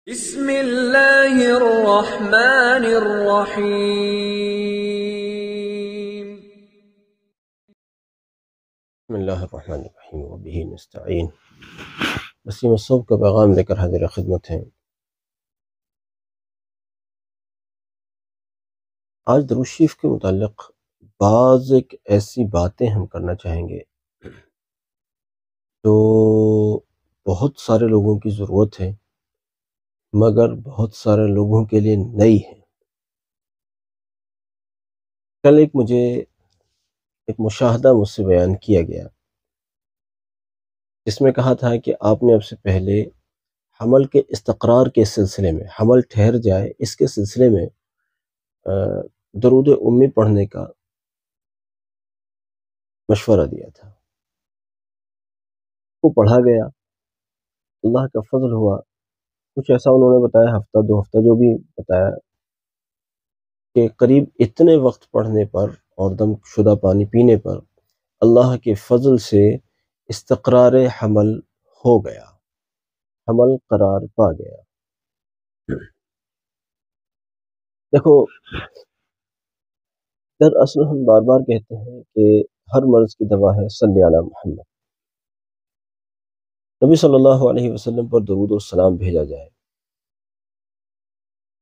بسم اللہ الرحمن الرحیم۔ بسم اللہ الرحمن الرحیم وبہ نستعین۔ وسیم الصوب کا پیغام لے کر حاضر خدمت ہیں۔ آج درود شریف کے متعلق بعض ایک ایسی باتیں ہم کرنا چاہیں گے جو بہت سارے لوگوں کی ضرورت ہے مگر بہت سارے لوگوں کے لیے نئی ہے۔ کل مجھے ایک مشاہدہ مجھ سے بیان کیا گیا جس میں کہا تھا کہ آپ نے اب سے پہلے حمل کے استقرار کے سلسلے میں، حمل ٹھہر جائے اس کے سلسلے میں درود امی پڑھنے کا مشورہ دیا تھا۔ وہ پڑھا گیا، اللہ کا فضل ہوا، کچھ ایسا انہوں نے بتایا، ہفتہ دو ہفتہ جو بھی بتایا، کہ قریب اتنے وقت پڑھنے پر اور دم شدہ پانی پینے پر اللہ کے فضل سے استقرار حمل ہو گیا، حمل قرار پا گیا۔ دیکھو، دراصل ہم بار بار کہتے ہیں کہ ہر مرض کی دوا ہے صلی علی محمد، نبی صلی اللہ علیہ وسلم پر درود و سلام بھیجا جائے۔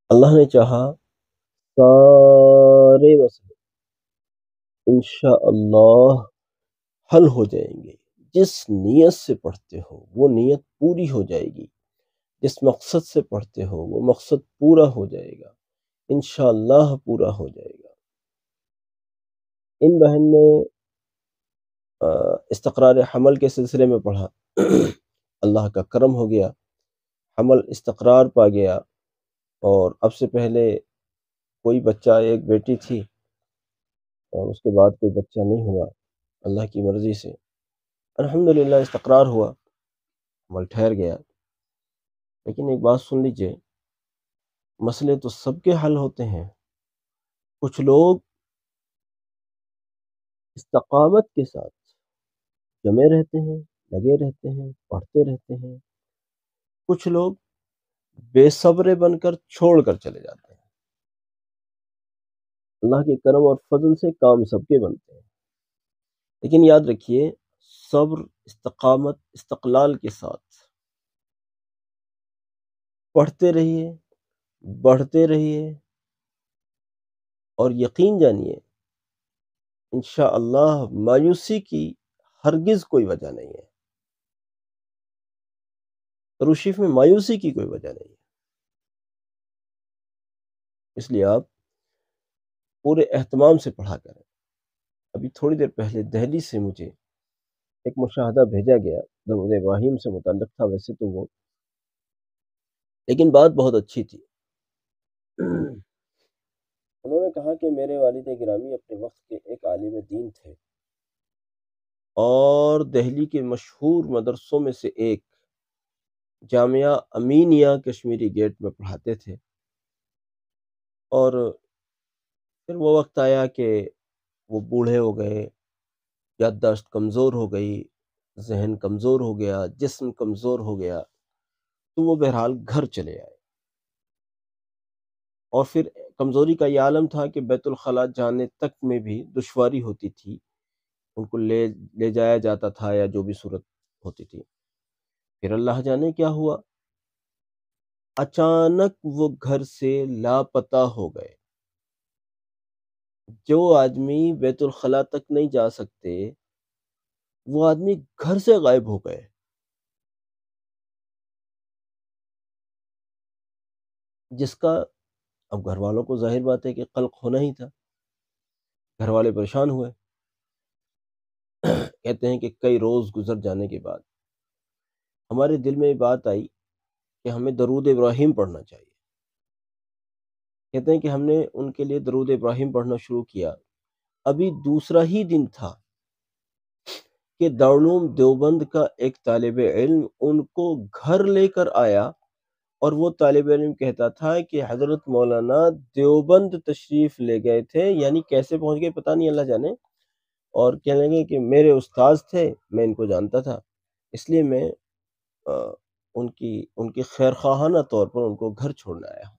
اللہ نے چاہا سارے مسئلے انشاءاللہ حل ہو جائیں گے۔ جس نیت سے پڑھتے ہو وہ نیت پوری ہو جائے گی، جس مقصد سے پڑھتے ہو وہ مقصد پورا ہو جائے گا، انشاءاللہ پورا ہو جائے گا۔ ان بہن نے استقرار حمل کے سلسلے میں پڑھا، اللہ کا کرم ہو گیا، حمل استقرار پا گیا، اور اب سے پہلے کوئی بچہ، ایک بیٹی تھی اور اس کے بعد کوئی بچہ نہیں ہوا، اللہ کی مرضی سے الحمدللہ استقرار ہوا، حمل ٹھہر گیا۔ لیکن ایک بات سن لیجئے، مسئلے تو سب کے حل ہوتے ہیں۔ کچھ لوگ استقامت کے ساتھ جمے رہتے ہیں، لگے رہتے ہیں، پڑھتے رہتے ہیں، کچھ لوگ بے صبر بن کر چھوڑ کر چلے جاتے ہیں۔ اللہ کے کرم اور فضل سے کام سب کے بنتے ہیں، لیکن یاد رکھیے صبر، استقامت، استقلال کے ساتھ پڑھتے رہیے، بڑھتے رہیے، اور یقین جانیے انشاءاللہ مایوسی کی ہرگز کوئی وجہ نہیں ہے۔ درود شریف میں مایوسی کی کوئی وجہ نہیں ہے، اس لیے آپ پورے اہتمام سے پڑھا کریں۔ ابھی تھوڑی دیر پہلے دہلی سے مجھے ایک مشاہدہ بھیجا گیا، درود ابراہیم سے متعلق تھا ویسے تو وہ، لیکن بات بہت اچھی تھی۔ انہوں نے کہا کہ میرے والد گرامی اپنے وقت کے ایک عالم دین تھے اور دہلی کے مشہور مدرسوں میں سے ایک جامعہ امینیہ کشمیری گیٹ میں پڑھاتے تھے، اور پھر وہ وقت آیا کہ وہ بوڑھے ہو گئے، یادداشت کمزور ہو گئی، ذہن کمزور ہو گیا، جسم کمزور ہو گیا، تو وہ بہرحال گھر چلے آئے۔ اور پھر کمزوری کا یہ عالم تھا کہ بیت الخلاء جانے تک میں بھی دشواری ہوتی تھی، ان کو لے جایا جاتا تھا یا جو بھی صورت ہوتی تھی۔ پھر اللہ جانے کیا ہوا، اچانک وہ گھر سے لاپتہ ہو گئے۔ جو آدمی بیت الخلاء تک نہیں جا سکتے وہ آدمی گھر سے غائب ہو گئے۔ جس کا اب گھر والوں کو ظاہر بات ہے کہ قلق ہونا ہی تھا، گھر والے پریشان ہوئے۔ کہتے ہیں کہ کئی روز گزر جانے کے بعد ہمارے دل میں یہ بات آئی کہ ہمیں درود ابراہیم پڑھنا چاہیے۔ کہتے ہیں کہ ہم نے ان کے لیے درود ابراہیم پڑھنا شروع کیا۔ ابھی دوسرا ہی دن تھا کہ دارالعلوم دیوبند کا ایک طالب علم ان کو گھر لے کر آیا، اور وہ طالب علم کہتا تھا کہ حضرت مولانا دیوبند تشریف لے گئے تھے، یعنی کیسے پہنچ گئے پتہ نہیں، اللہ جانے، اور کہنے لگے کہ میرے استاذ تھے، میں ان کو جانتا تھا، اس لیے میں ان کی خیر خواہانہ طور پر ان کو گھر چھوڑنے آیا ہوں۔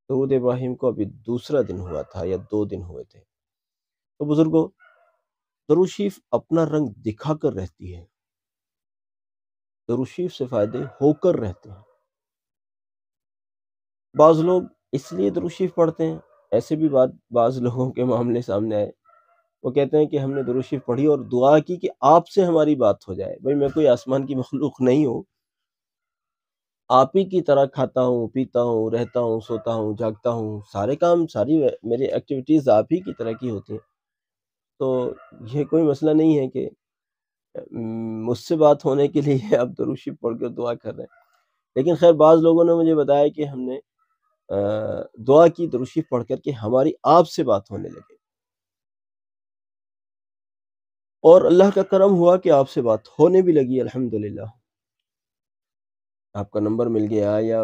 درود ابراہیم کو ابھی دوسرا دن ہوا تھا یا 2 دن ہوئے تھے۔ تو بزرگوں، درود شریف اپنا رنگ دکھا کر رہتی ہے، درود شریف سے فائدے ہو کر رہتے ہیں۔ بعض لوگ اس لیے درود شریف پڑھتے ہیں، ایسے بھی بعض لوگوں کے معاملے سامنے آئے، وہ کہتے ہیں کہ ہم نے درود شریف پڑھی اور دعا کی کہ آپ سے ہماری بات ہو جائے۔ بھئی میں کوئی آسمان کی مخلوق نہیں ہوں، آپ ہی کی طرح کھاتا ہوں، پیتا ہوں، رہتا ہوں، سوتا ہوں، جاگتا ہوں، سارے کام، ساری میری ایکٹیویٹیز آپ ہی کی طرح کی ہوتی ہیں۔ تو یہ کوئی مسئلہ نہیں ہے کہ مجھ سے بات ہونے کے لیے آپ درود شریف پڑھ کے دعا کر رہے ہیں۔ لیکن خیر بعض لوگوں نے مجھے بتایا کہ ہم نے دعا کی درود شریف پڑھ کر کے ہماری آپ سے بات ہونے لگے، اور اللہ کا کرم ہوا کہ آپ سے بات ہونے بھی لگی، الحمدللہ۔ آپ کا نمبر مل گیا یا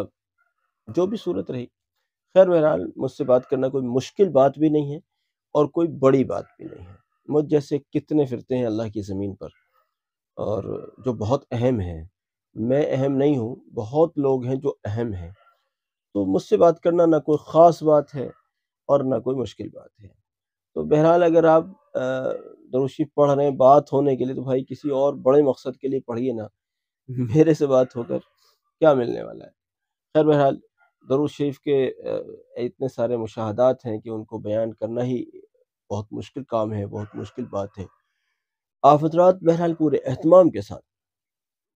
جو بھی صورت رہی، خیر بہرحال مجھ سے بات کرنا کوئی مشکل بات بھی نہیں ہے اور کوئی بڑی بات بھی نہیں ہے۔ مجھ جیسے کتنے فرتے ہیں اللہ کی زمین پر، اور جو بہت اہم ہیں۔ میں اہم نہیں ہوں، بہت لوگ ہیں جو اہم ہیں، تو مجھ سے بات کرنا نہ کوئی خاص بات ہے اور نہ کوئی مشکل بات ہے۔ تو بہرحال اگر آپ درود شریف پڑھ رہے ہیں بات ہونے کے لیے، تو بھائی کسی اور بڑے مقصد کے لیے پڑھیے نا، میرے سے بات ہو کر کیا ملنے والا ہے۔ خیر بہرحال درود شریف کے اتنے سارے مشاہدات ہیں کہ ان کو بیان کرنا ہی بہت مشکل کام ہے، بہت مشکل بات ہے۔ آپ حضرات بہرحال پورے اہتمام کے ساتھ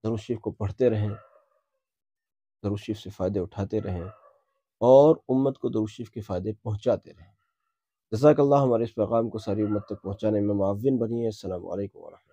درود شریف کو پڑھتے رہیں، درود شریف سے فائدے اٹھاتے رہیں، اور امت کو درود شریف کے فائدے پہنچاتے رہیں۔ جزاک اللہ ہمارے اس پیغام کو ساری امت تک پہنچانے میں معاون بنیے۔ السلام علیکم ورحمۃ اللہ۔